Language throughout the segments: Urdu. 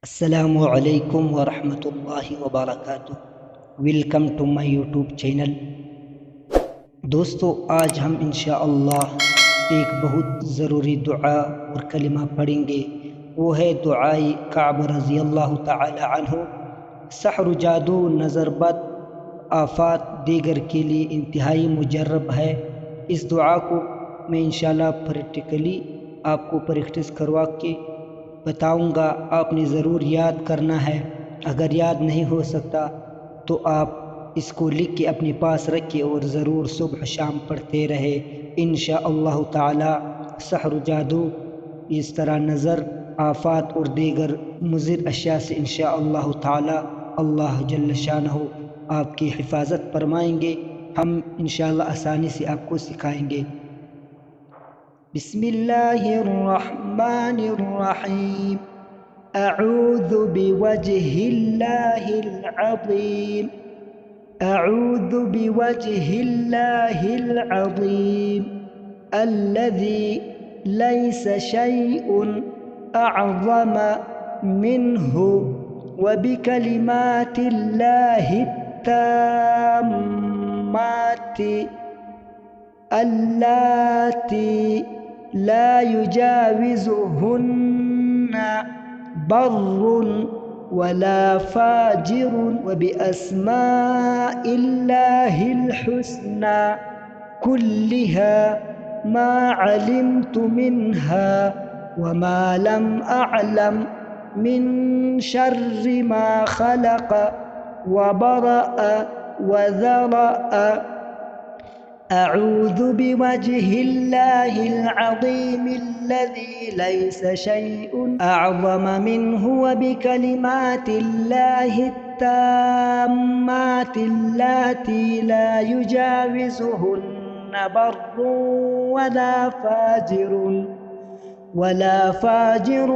السلام علیکم ورحمۃ اللہ وبرکاتہ۔ Welcome to my YouTube channel. دوستو، آج ہم انشاءاللہ ایک بہت ضروری دعا اور کلمہ پڑھیں گے۔ وہ ہے دعائی کعب رضی اللہ تعالی عنہ۔ سحر، جادو، نظر بد، آفات دیگر کے لیے انتہائی مجرب ہے۔ اس دعا کو میں انشاءاللہ پریکٹیکلی آپ کو پریکٹس کروا کے بتاؤں گا۔ آپ نے ضرور یاد کرنا ہے۔ اگر یاد نہیں ہو سکتا تو آپ اس کو لکھ کے اپنے پاس رکھیں اور ضرور صبح شام پڑھتے رہے۔ انشاءاللہ تعالی سحر، جادو، اس طرح نظر، آفات اور دیگر مضر اشیاء سے انشاءاللہ تعالی اللہ جل شانہ آپ کی حفاظت فرمائیں گے۔ ہم انشاءاللہ آسانی سے آپ کو سکھائیں گے۔ بسم اللہ الرحمن الرحیم۔ اعوذ بوجہ اللہ العظیم، اعوذ بوجہ اللہ العظیم الذی لیس شیء اعظم منہ وبکلمات اللہ التامات اللاتی لا یجاوزہن بر ولا فاجر وبأسماء اللہ الحسنى كلها ما علمت منها وما لم أعلم من شر ما خلق وبرأ وذرأ أعوذ بوجه الله العظيم الذي ليس شيء أعظم منه وبكلمات الله التامات اللاتي لا يجاوزهن بر ولا فاجر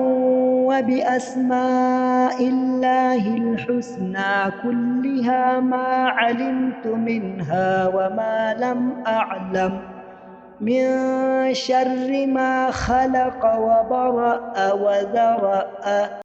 وبأسماء الله الحسنى كلها ما علمت منها وما لم أعلم من شر ما خلق وبرأ وذرأ